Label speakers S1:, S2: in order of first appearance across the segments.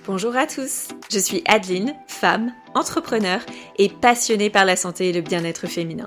S1: Bonjour à tous, je suis Adeline, femme, entrepreneur et passionnée par la santé et le bien-être féminin.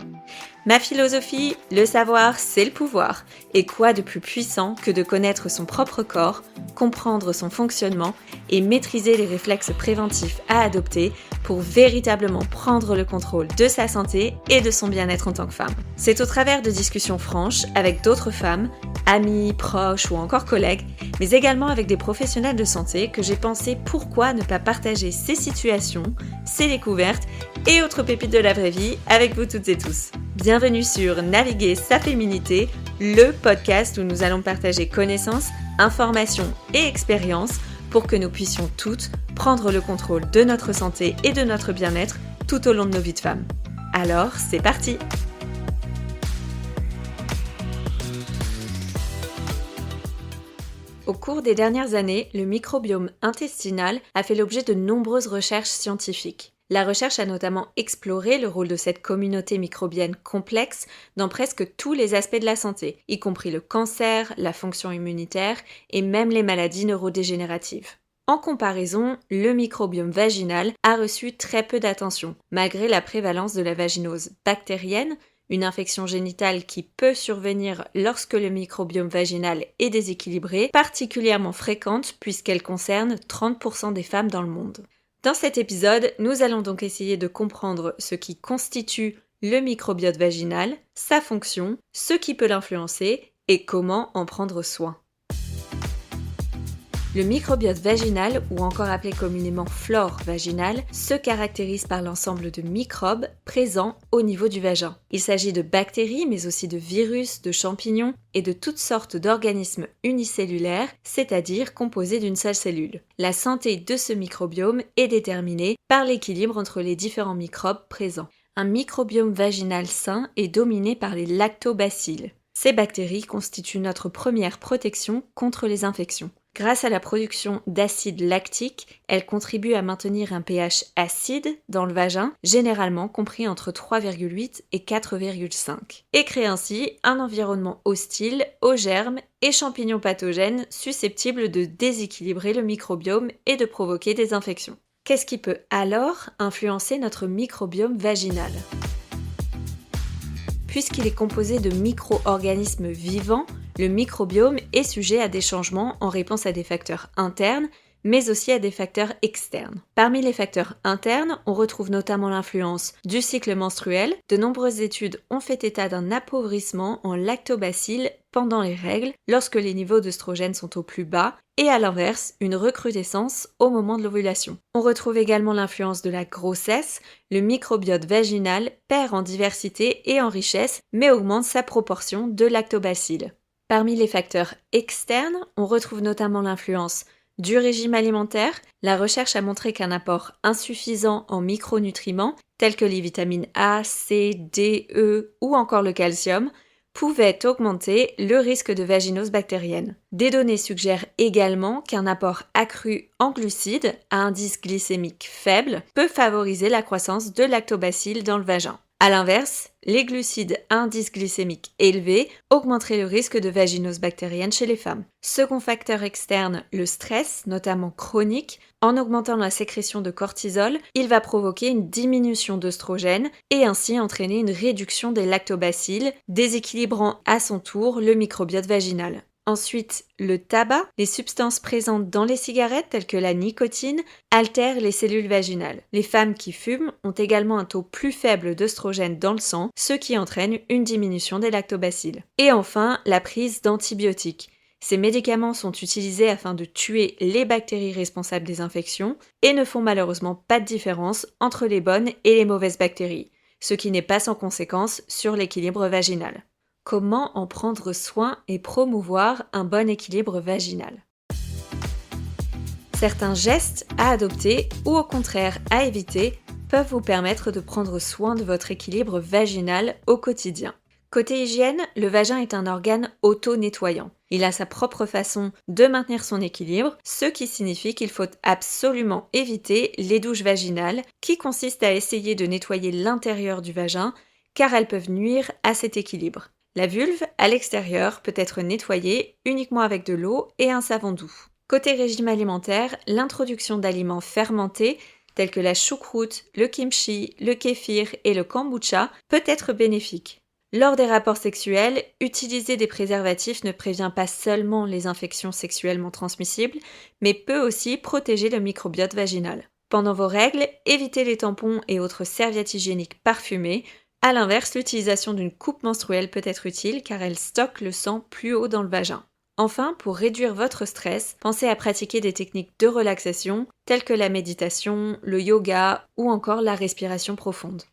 S1: Ma philosophie, le savoir, c'est le pouvoir. Et quoi de plus puissant que de connaître son propre corps, comprendre son fonctionnement et maîtriser les réflexes préventifs à adopter pour véritablement prendre le contrôle de sa santé et de son bien-être en tant que femme. C'est au travers de discussions franches avec d'autres femmes, amis, proches ou encore collègues, mais également avec des professionnels de santé que j'ai pensé pourquoi ne pas partager ces situations, ces découvertes et autres pépites de la vraie vie avec vous toutes et tous. Bienvenue sur Naviguer sa féminité, le podcast où nous allons partager connaissances, informations et expériences pour que nous puissions toutes prendre le contrôle de notre santé et de notre bien-être tout au long de nos vies de femmes. Alors, c'est parti! Au cours des dernières années, le microbiome intestinal a fait l'objet de nombreuses recherches scientifiques. La recherche a notamment exploré le rôle de cette communauté microbienne complexe dans presque tous les aspects de la santé, y compris le cancer, la fonction immunitaire et même les maladies neurodégénératives. En comparaison, le microbiome vaginal a reçu très peu d'attention, malgré la prévalence de la vaginose bactérienne, une infection génitale qui peut survenir lorsque le microbiome vaginal est déséquilibré, particulièrement fréquente puisqu'elle concerne 30% des femmes dans le monde. Dans cet épisode, nous allons donc essayer de comprendre ce qui constitue le microbiote vaginal, sa fonction, ce qui peut l'influencer et comment en prendre soin. Le microbiote vaginal, ou encore appelé communément flore vaginale, se caractérise par l'ensemble de microbes présents au niveau du vagin. Il s'agit de bactéries, mais aussi de virus, de champignons et de toutes sortes d'organismes unicellulaires, c'est-à-dire composés d'une seule cellule. La santé de ce microbiome est déterminée par l'équilibre entre les différents microbes présents. Un microbiome vaginal sain est dominé par les lactobacilles. Ces bactéries constituent notre première protection contre les infections. Grâce à la production d'acide lactique, elles contribuent à maintenir un pH acide dans le vagin, généralement compris entre 3,8 et 4,5, et créent ainsi un environnement hostile aux germes et champignons pathogènes susceptibles de déséquilibrer le microbiome et de provoquer des infections. Qu'est-ce qui peut alors influencer notre microbiome vaginal ? Puisqu'il est composé de micro-organismes vivants, le microbiome est sujet à des changements en réponse à des facteurs internes, mais aussi à des facteurs externes. Parmi les facteurs internes, on retrouve notamment l'influence du cycle menstruel. De nombreuses études ont fait état d'un appauvrissement en lactobacilles pendant les règles, lorsque les niveaux d'œstrogène sont au plus bas, et à l'inverse, une recrudescence au moment de l'ovulation. On retrouve également l'influence de la grossesse. Le microbiote vaginal perd en diversité et en richesse, mais augmente sa proportion de lactobacilles. Parmi les facteurs externes, on retrouve notamment l'influence du régime alimentaire. La recherche a montré qu'un apport insuffisant en micronutriments, tels que les vitamines A, C, D, E ou encore le calcium, pouvait augmenter le risque de vaginose bactérienne. Des données suggèrent également qu'un apport accru en glucides à indice glycémique faible peut favoriser la croissance de lactobacilles dans le vagin. A l'inverse, les glucides à indice glycémique élevé augmenteraient le risque de vaginose bactérienne chez les femmes. Second facteur externe, le stress, notamment chronique. En augmentant la sécrétion de cortisol, il va provoquer une diminution d'œstrogène et ainsi entraîner une réduction des lactobacilles, déséquilibrant à son tour le microbiote vaginal. Ensuite, le tabac, les substances présentes dans les cigarettes telles que la nicotine altèrent les cellules vaginales. Les femmes qui fument ont également un taux plus faible d'œstrogène dans le sang, ce qui entraîne une diminution des lactobacilles. Et enfin, la prise d'antibiotiques. Ces médicaments sont utilisés afin de tuer les bactéries responsables des infections et ne font malheureusement pas de différence entre les bonnes et les mauvaises bactéries, ce qui n'est pas sans conséquence sur l'équilibre vaginal. Comment en prendre soin et promouvoir un bon équilibre vaginal ? Certains gestes à adopter ou au contraire à éviter peuvent vous permettre de prendre soin de votre équilibre vaginal au quotidien. Côté hygiène, le vagin est un organe auto-nettoyant. Il a sa propre façon de maintenir son équilibre, ce qui signifie qu'il faut absolument éviter les douches vaginales qui consistent à essayer de nettoyer l'intérieur du vagin car elles peuvent nuire à cet équilibre. La vulve, à l'extérieur, peut être nettoyée uniquement avec de l'eau et un savon doux. Côté régime alimentaire, l'introduction d'aliments fermentés tels que la choucroute, le kimchi, le kéfir et le kombucha peut être bénéfique. Lors des rapports sexuels, utiliser des préservatifs ne prévient pas seulement les infections sexuellement transmissibles, mais peut aussi protéger le microbiote vaginal. Pendant vos règles, évitez les tampons et autres serviettes hygiéniques parfumées. A l'inverse, l'utilisation d'une coupe menstruelle peut être utile car elle stocke le sang plus haut dans le vagin. Enfin, pour réduire votre stress, pensez à pratiquer des techniques de relaxation telles que la méditation, le yoga ou encore la respiration profonde.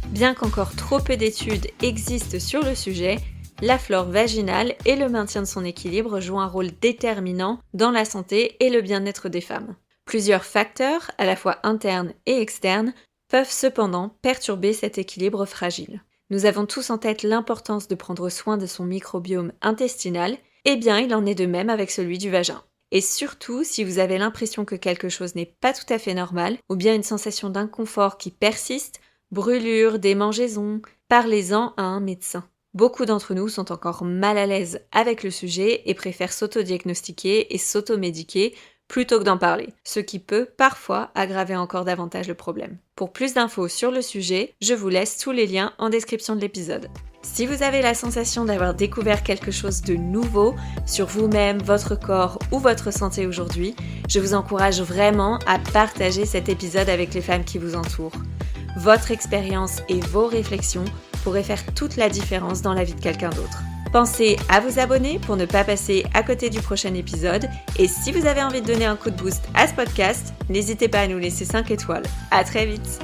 S1: Bien qu'encore trop peu d'études existent sur le sujet, la flore vaginale et le maintien de son équilibre jouent un rôle déterminant dans la santé et le bien-être des femmes. Plusieurs facteurs, à la fois internes et externes, peuvent cependant perturber cet équilibre fragile. Nous avons tous en tête l'importance de prendre soin de son microbiome intestinal, et bien il en est de même avec celui du vagin. Et surtout, si vous avez l'impression que quelque chose n'est pas tout à fait normal, ou bien une sensation d'inconfort qui persiste, brûlures, démangeaisons, parlez-en à un médecin. Beaucoup d'entre nous sont encore mal à l'aise avec le sujet et préfèrent s'auto-diagnostiquer et s'auto-médiquer plutôt que d'en parler, ce qui peut parfois aggraver encore davantage le problème. Pour plus d'infos sur le sujet, je vous laisse tous les liens en description de l'épisode. Si vous avez la sensation d'avoir découvert quelque chose de nouveau sur vous-même, votre corps ou votre santé aujourd'hui, je vous encourage vraiment à partager cet épisode avec les femmes qui vous entourent. Votre expérience et vos réflexions pourraient faire toute la différence dans la vie de quelqu'un d'autre. Pensez à vous abonner pour ne pas passer à côté du prochain épisode. Et si vous avez envie de donner un coup de boost à ce podcast, n'hésitez pas à nous laisser 5 étoiles. À très vite!